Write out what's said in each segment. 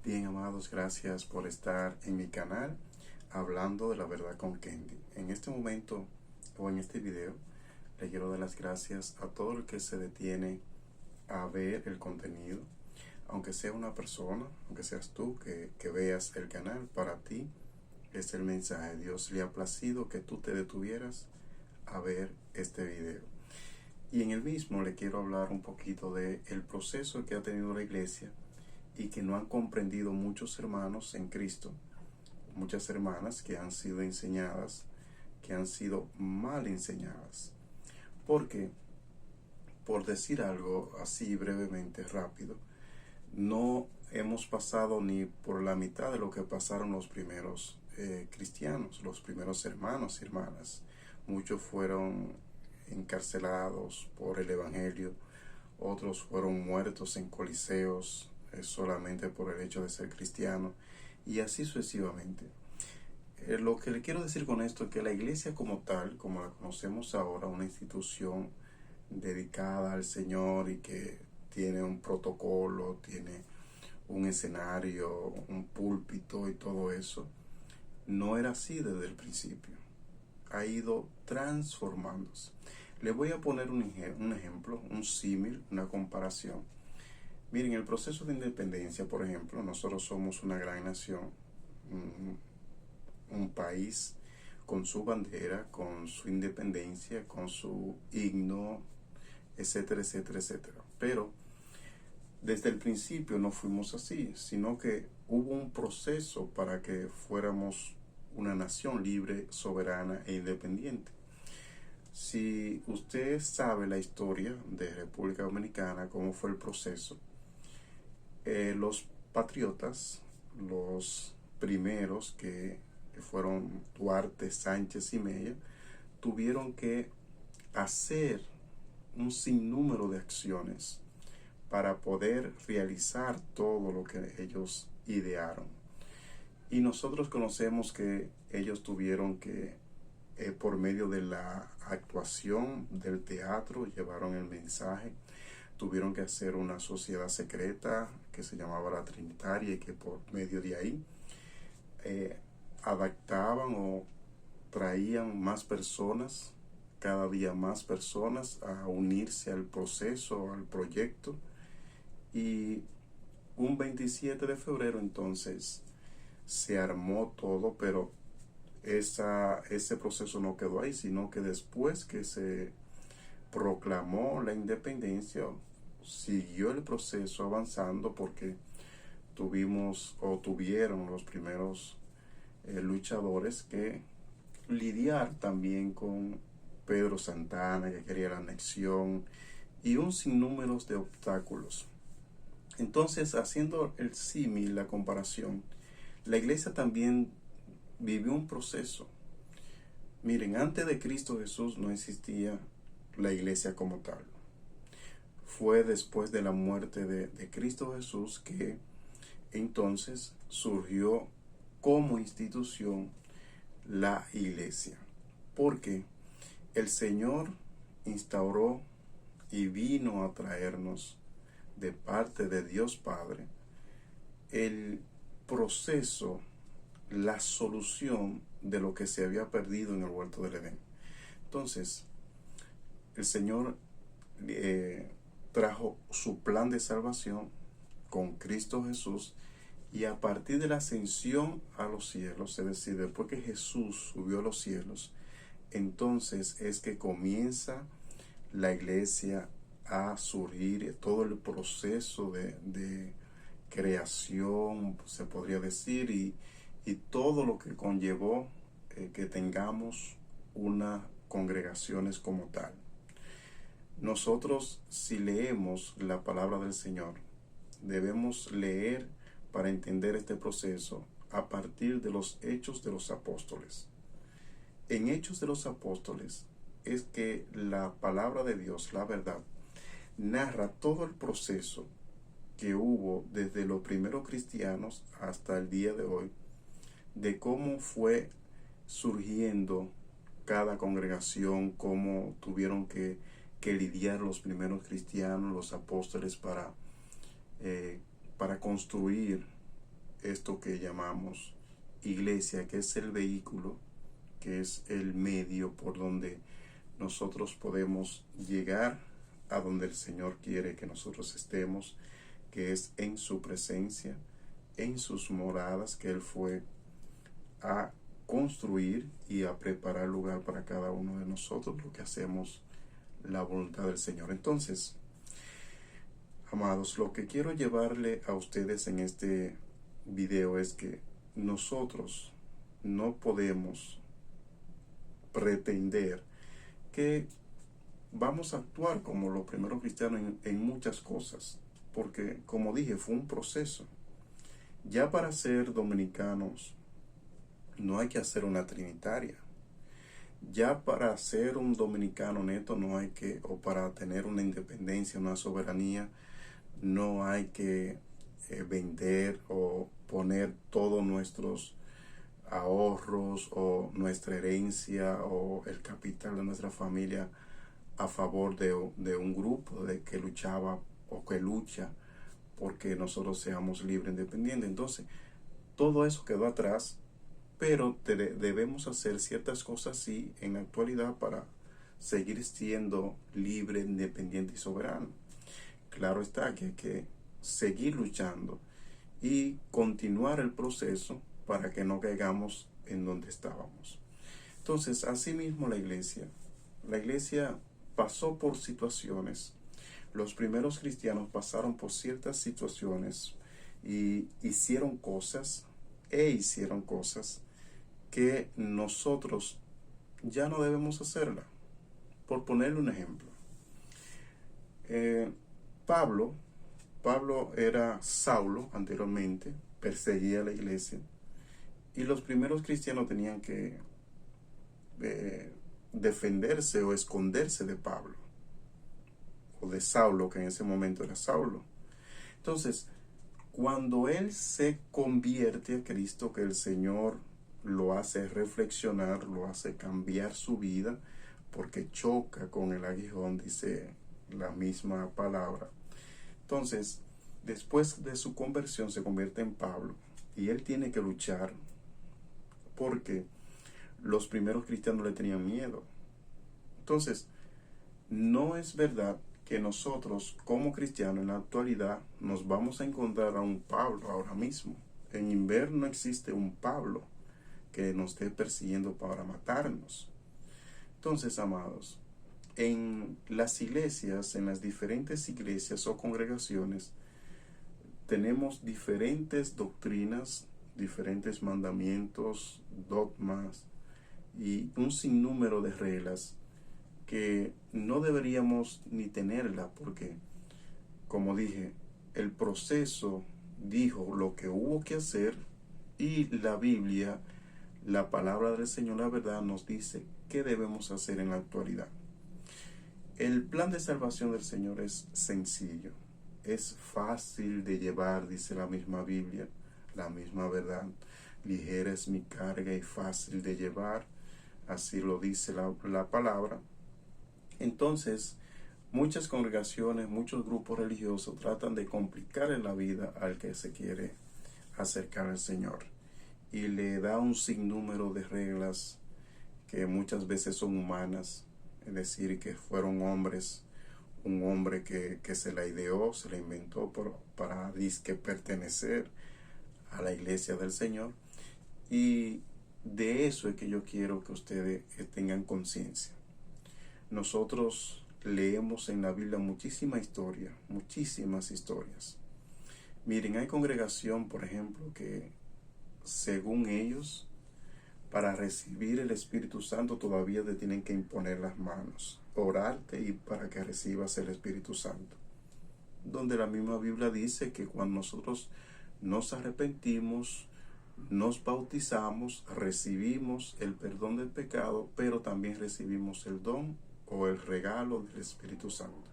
Bien, amados, gracias por estar en mi canal hablando de la verdad con Kendi. En este momento o en este video le quiero dar las gracias a todo el que se detiene a ver el contenido, aunque sea una persona, aunque seas tú que veas el canal. Para ti es el mensaje. Dios le ha placido que tú te detuvieras a ver este video. Y en el mismo le quiero hablar un poquito de el proceso que ha tenido la iglesia y que no han comprendido muchos hermanos en Cristo, muchas hermanas que han sido enseñadas, que han sido mal enseñadas. Porque, por decir algo así brevemente, rápido, no hemos pasado ni por la mitad de lo que pasaron los primeros cristianos, los primeros hermanos y hermanas. Muchos fueron encarcelados por el Evangelio, otros fueron muertos en coliseos solamente por el hecho de ser cristiano, y así sucesivamente. Lo que le quiero decir con esto es que la iglesia como tal, como la conocemos ahora, una institución dedicada al Señor y que tiene un protocolo, tiene un escenario, un púlpito y todo eso, no era así desde el principio. Ha ido transformándose. Le voy a poner un ejemplo, un símil, una comparación. Miren, el proceso de independencia, por ejemplo, nosotros somos una gran nación, un país con su bandera, con su independencia, con su himno, etcétera, etcétera, etcétera. Pero desde el principio no fuimos así, sino que hubo un proceso para que fuéramos una nación libre, soberana e independiente. Si usted sabe la historia de República Dominicana, cómo fue el proceso, los patriotas, los primeros que fueron Duarte, Sánchez y Mella, tuvieron que hacer un sinnúmero de acciones para poder realizar todo lo que ellos idearon. Y nosotros conocemos que ellos tuvieron que, por medio de la actuación del teatro, llevaron el mensaje. Tuvieron que hacer una sociedad secreta que se llamaba la Trinitaria y que por medio de ahí adaptaban o traían más personas, cada día más personas a unirse al proceso, al proyecto. Y un 27 de febrero entonces se armó todo, pero ese proceso no quedó ahí, sino que después que se proclamó la independencia, siguió el proceso avanzando porque tuvieron los primeros luchadores que lidiar también con Pedro Santana, que quería la anexión, y un sinnúmero de obstáculos. Entonces, haciendo el símil, la comparación, la iglesia también vivió un proceso. Miren, antes de Cristo Jesús no existía la iglesia como tal. Fue después de la muerte de Cristo Jesús que entonces surgió como institución la iglesia. Porque el Señor instauró y vino a traernos de parte de Dios Padre el proceso, la solución de lo que se había perdido en el huerto del Edén. Entonces, el Señor trajo su plan de salvación con Cristo Jesús, y a partir de la ascensión a los cielos, es decir, después que Jesús subió a los cielos, entonces es que comienza la iglesia a surgir, todo el proceso de creación, se podría decir, y todo lo que conllevó que tengamos unas congregaciones como tal. Nosotros, si leemos la palabra del Señor, debemos leer para entender este proceso a partir de los Hechos de los Apóstoles. En Hechos de los Apóstoles es que la palabra de Dios, la verdad, narra todo el proceso que hubo desde los primeros cristianos hasta el día de hoy, de cómo fue surgiendo cada congregación, cómo tuvieron que lidiar los primeros cristianos, los apóstoles, para construir esto que llamamos iglesia, que es el vehículo, que es el medio por donde nosotros podemos llegar a donde el Señor quiere que nosotros estemos, que es en su presencia, en sus moradas que Él fue a construir y a preparar lugar para cada uno de nosotros, lo que hacemos la voluntad del Señor. Entonces, amados, lo que quiero llevarle a ustedes en este video es que nosotros no podemos pretender que vamos a actuar como los primeros cristianos en muchas cosas, porque como dije, fue un proceso. Ya para ser dominicanos no hay que hacer una trinitaria. Ya para ser un dominicano neto no hay que, o para tener una independencia, una soberanía, no hay que vender o poner todos nuestros ahorros o nuestra herencia o el capital de nuestra familia a favor de un grupo de que luchaba o que lucha porque nosotros seamos libres, independientes. Entonces, todo eso quedó atrás, pero debemos hacer ciertas cosas sí en la actualidad para seguir siendo libre, independiente y soberano. Claro está que hay que seguir luchando y continuar el proceso para que no caigamos en donde estábamos. Entonces, asimismo la iglesia pasó por situaciones. Los primeros cristianos pasaron por ciertas situaciones y hicieron cosas que nosotros ya no debemos hacerla. Por ponerle un ejemplo, Pablo era Saulo anteriormente, perseguía a la iglesia y los primeros cristianos tenían que defenderse o esconderse de Pablo o de Saulo, que en ese momento era Saulo. Entonces, cuando él se convierte a Cristo, que el Señor lo hace reflexionar, lo hace cambiar su vida, porque choca con el aguijón, dice la misma palabra. Entonces, después de su conversión se convierte en Pablo y él tiene que luchar porque los primeros cristianos le tenían miedo. Entonces, no es verdad que nosotros como cristianos en la actualidad nos vamos a encontrar a un Pablo ahora mismo. En invierno no existe un Pablo que nos esté persiguiendo para matarnos. Entonces, amados, en las iglesias, en las diferentes iglesias o congregaciones, tenemos diferentes doctrinas, diferentes mandamientos, dogmas y un sinnúmero de reglas que no deberíamos ni tenerla porque, como dije, el proceso dijo lo que hubo que hacer y la Biblia, la palabra del Señor, la verdad, nos dice qué debemos hacer en la actualidad. El plan de salvación del Señor es sencillo, es fácil de llevar, dice la misma Biblia, la misma verdad. Ligera es mi carga y fácil de llevar, así lo dice la palabra. Entonces, muchas congregaciones, muchos grupos religiosos tratan de complicarle la vida al que se quiere acercar al Señor y le da un sinnúmero de reglas que muchas veces son humanas, es decir, que fueron hombres, un hombre que se la ideó, se la inventó para disque pertenecer a la iglesia del Señor. Y de eso es que yo quiero que ustedes tengan conciencia. Nosotros leemos en la Biblia muchísimas historias. Miren, hay congregación, por ejemplo, que según ellos, para recibir el Espíritu Santo todavía te tienen que imponer las manos, orarte y para que recibas el Espíritu Santo. Donde la misma Biblia dice que cuando nosotros nos arrepentimos, nos bautizamos, recibimos el perdón del pecado, pero también recibimos el don o el regalo del Espíritu Santo.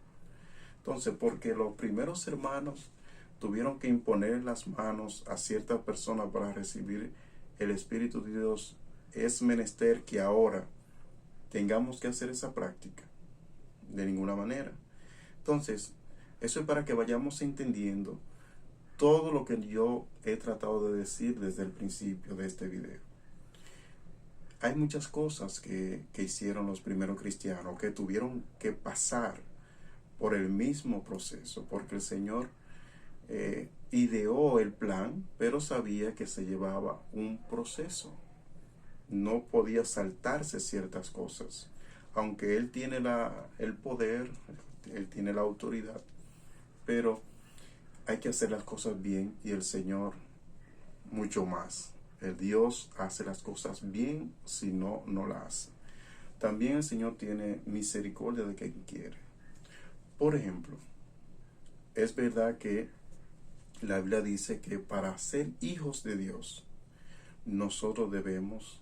Entonces, porque los primeros hermanos tuvieron que imponer las manos a cierta persona para recibir el Espíritu de Dios, es menester que ahora tengamos que hacer esa práctica. De ninguna manera. Entonces, eso es para que vayamos entendiendo todo lo que yo he tratado de decir desde el principio de este video. Hay muchas cosas que hicieron los primeros cristianos, que tuvieron que pasar por el mismo proceso, porque el Señor ideó el plan, pero sabía que se llevaba un proceso. No podía saltarse ciertas cosas. Aunque Él tiene el poder, Él tiene la autoridad, pero hay que hacer las cosas bien, y el Señor mucho más. El Dios hace las cosas bien, si no, no las hace. También el Señor tiene misericordia de quien quiere. Por ejemplo, es verdad que la Biblia dice que para ser hijos de Dios, nosotros debemos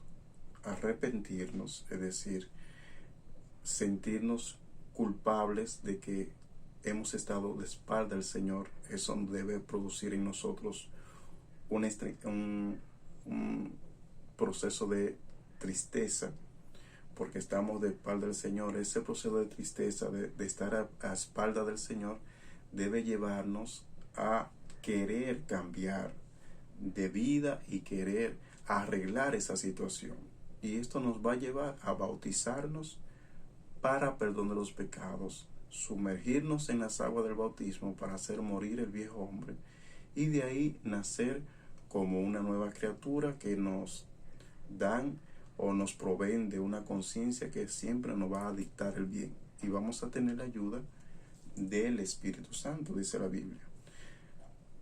arrepentirnos, es decir, sentirnos culpables de que hemos estado de espalda del Señor. Eso debe producir en nosotros un proceso de tristeza, porque estamos de espalda del Señor. Ese proceso de tristeza, de estar a espalda del Señor, debe llevarnos a querer cambiar de vida y querer arreglar esa situación. Y esto nos va a llevar a bautizarnos para perdón de los pecados, sumergirnos en las aguas del bautismo para hacer morir el viejo hombre, y de ahí nacer como una nueva criatura que nos dan o nos proveen de una conciencia que siempre nos va a dictar el bien, y vamos a tener la ayuda del Espíritu Santo, dice la Biblia.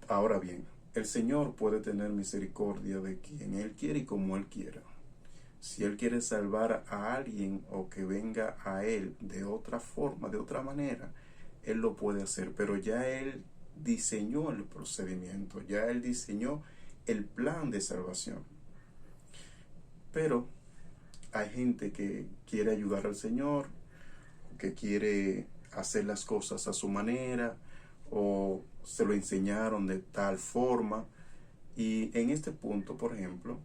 Ahora bien, el Señor puede tener misericordia de quien Él quiere y como Él quiera. Si Él quiere salvar a alguien o que venga a Él de otra forma, de otra manera, Él lo puede hacer, pero ya Él diseñó el procedimiento, ya Él diseñó el plan de salvación. Pero hay gente que quiere ayudar al Señor, que quiere hacer las cosas a su manera, o se lo enseñaron de tal forma. Y en este punto, por ejemplo,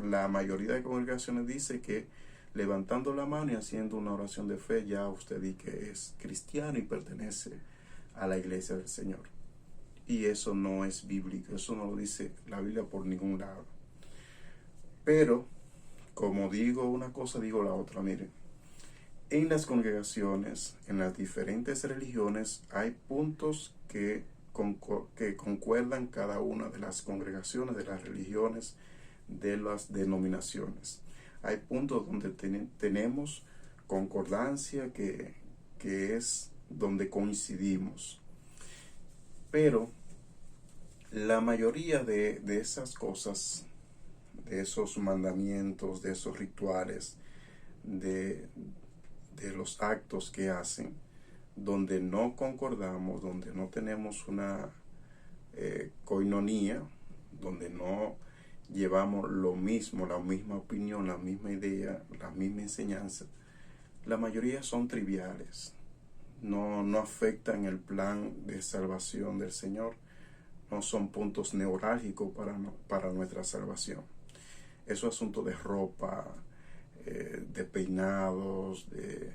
la mayoría de congregaciones dice que levantando la mano y haciendo una oración de fe, ya usted dice que es cristiano y pertenece a la iglesia del Señor. Y eso no es bíblico, eso no lo dice la Biblia por ningún lado. Pero, como digo una cosa, digo la otra. Miren, en las congregaciones, en las diferentes religiones, hay puntos que concuerdan cada una de las congregaciones, de las religiones, de las denominaciones. Hay puntos donde tenemos concordancia, que es donde coincidimos. Pero la mayoría de esas cosas, de esos mandamientos, de esos rituales, de los actos que hacen, donde no concordamos, donde no tenemos una coinonía, donde no llevamos lo mismo, la misma opinión, la misma idea, la misma enseñanza, la mayoría son triviales, no afectan el plan de salvación del Señor, no son puntos neurálgicos para nuestra salvación. Esos asuntos de ropa, de peinados, de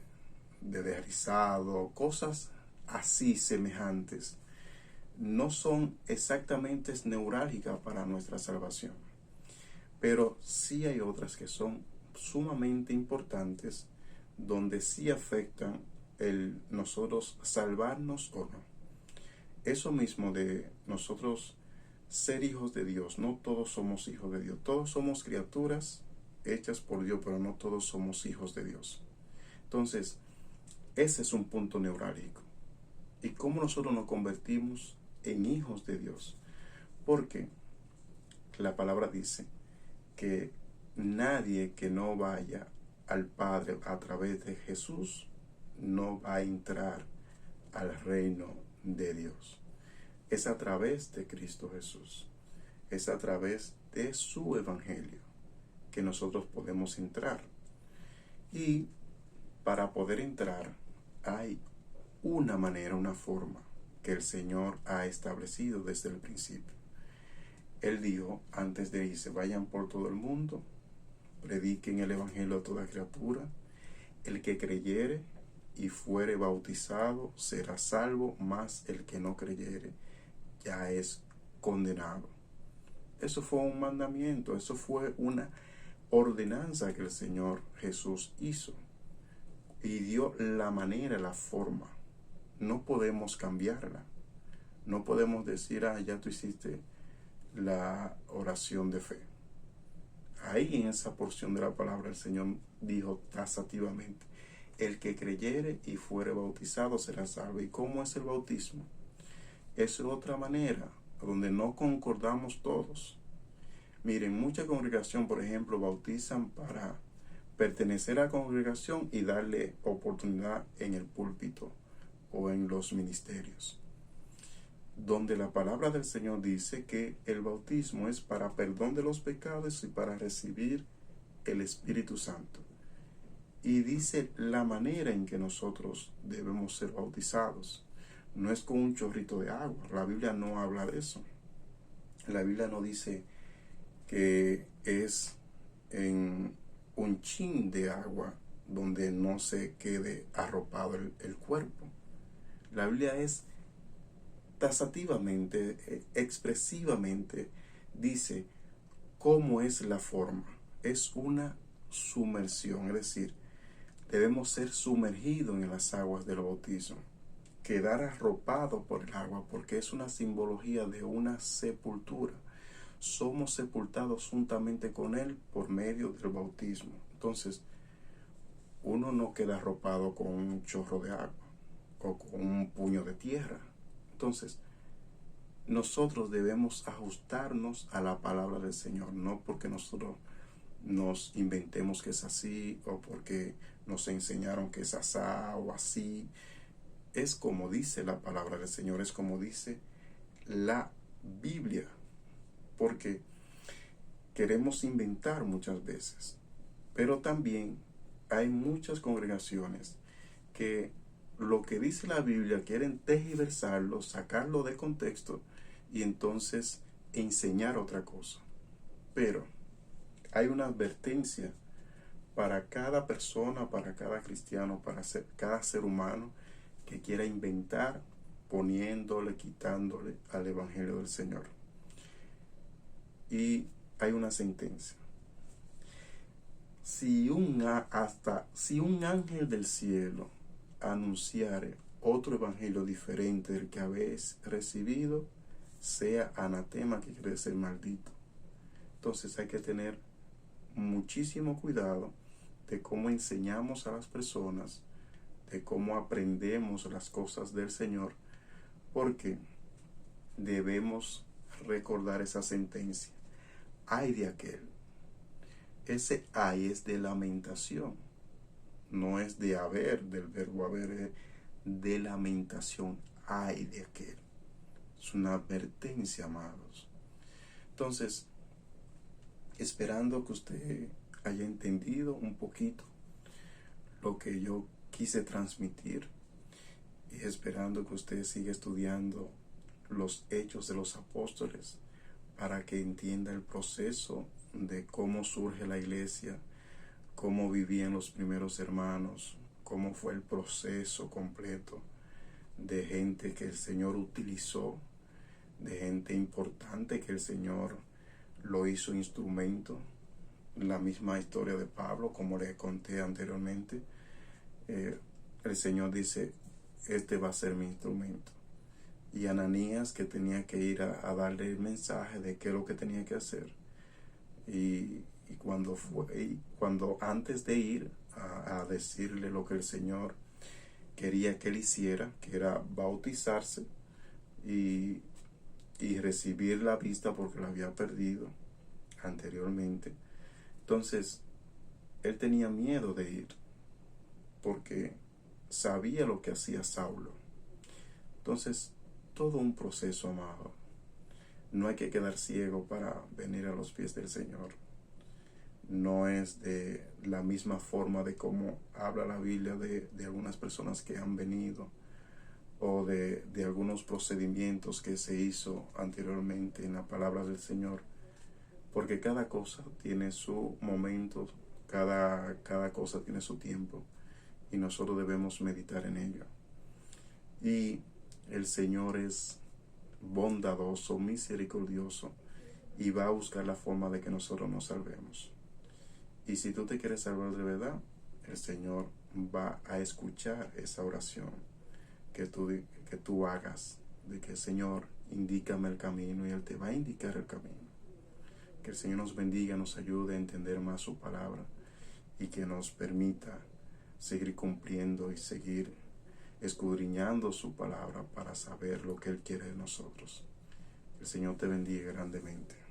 desrizado, cosas así semejantes, no son exactamente neurálgicas para nuestra salvación. Pero sí hay otras que son sumamente importantes, donde sí afectan el nosotros salvarnos o no. Eso mismo de nosotros ser hijos de Dios, no todos somos hijos de Dios, todos somos criaturas hechas por Dios, pero no todos somos hijos de Dios. Entonces, ese es un punto neurálgico. ¿Y cómo nosotros nos convertimos en hijos de Dios? Porque la palabra dice que nadie que no vaya al Padre a través de Jesús no va a entrar al reino de Dios. Es a través de Cristo Jesús, es a través de su evangelio que nosotros podemos entrar. Y para poder entrar hay una manera, una forma que el Señor ha establecido desde el principio. Él dijo antes de irse: vayan por todo el mundo, prediquen el evangelio a toda criatura, el que creyere y fuere bautizado será salvo, mas el que no creyere ya es condenado. Eso fue un mandamiento, eso fue una ordenanza que el Señor Jesús hizo y dio la manera, la forma. No podemos cambiarla. No podemos decir, ya tú hiciste la oración de fe. Ahí en esa porción de la palabra el Señor dijo taxativamente, el que creyere y fuere bautizado será salvo. ¿Y cómo es el bautismo? Es otra manera donde no concordamos todos. Miren, mucha congregación, por ejemplo, bautizan para pertenecer a la congregación y darle oportunidad en el púlpito o en los ministerios, donde la palabra del Señor dice que el bautismo es para perdón de los pecados y para recibir el Espíritu Santo. Y dice la manera en que nosotros debemos ser bautizados. No es con un chorrito de agua. La Biblia no habla de eso. La Biblia no dice que es en un chin de agua donde no se quede arropado el cuerpo. La Biblia es taxativamente, expresivamente, dice cómo es la forma. Es una sumersión, es decir, debemos ser sumergidos en las aguas del bautismo, quedar arropado por el agua, porque es una simbología de una sepultura. Somos sepultados juntamente con Él por medio del bautismo. Entonces, uno no queda arropado con un chorro de agua o con un puño de tierra. Entonces, nosotros debemos ajustarnos a la palabra del Señor, no porque nosotros nos inventemos que es así o porque nos enseñaron que es asá o así. Es como dice la palabra del Señor, es como dice la Biblia, porque queremos inventar muchas veces, pero también hay muchas congregaciones que lo que dice la Biblia quieren tergiversarlo, sacarlo de contexto y entonces enseñar otra cosa. Pero hay una advertencia para cada persona, para cada cristiano, para cada ser humano que quiera inventar, poniéndole, quitándole al Evangelio del Señor. Y hay una sentencia. Si un ángel del cielo anunciare otro evangelio diferente del que habéis recibido, sea anatema, que quiere decir maldito. Entonces hay que tener muchísimo cuidado de cómo enseñamos a las personas, de cómo aprendemos las cosas del Señor, porque debemos recordar esa sentencia. Ay de aquel. Ese ay es de lamentación, no es de haber, del verbo haber, es de lamentación. Ay de aquel. Es una advertencia, amados. Entonces, esperando que usted haya entendido un poquito lo que yo quise transmitir y esperando que usted siga estudiando los hechos de los apóstoles para que entienda el proceso de cómo surge la iglesia, cómo vivían los primeros hermanos, cómo fue el proceso completo de gente que el Señor utilizó, de gente importante que el Señor lo hizo instrumento. La misma historia de Pablo, como le conté anteriormente, el Señor dice, este va a ser mi instrumento. Y Ananías, que tenía que ir a darle el mensaje de qué es lo que tenía que hacer. Y cuando antes de ir a decirle lo que el Señor quería que él hiciera, que era bautizarse y recibir la vista porque la había perdido anteriormente. Entonces, él tenía miedo de ir porque sabía lo que hacía Saulo. Entonces, todo un proceso, amado. No hay que quedar ciego para venir a los pies del Señor. No es de la misma forma de cómo habla la Biblia de algunas personas que han venido o de algunos procedimientos que se hizo anteriormente en la palabra del Señor, porque cada cosa tiene su momento, cada cosa tiene su tiempo y nosotros debemos meditar en ello. Y el Señor es bondadoso, misericordioso, y va a buscar la forma de que nosotros nos salvemos. Y si tú te quieres salvar de verdad, el Señor va a escuchar esa oración que tú hagas, de que Señor, indícame el camino, y Él te va a indicar el camino. Que el Señor nos bendiga, nos ayude a entender más su palabra y que nos permita seguir cumpliendo y seguir escudriñando su palabra para saber lo que Él quiere de nosotros. Que el Señor te bendiga grandemente.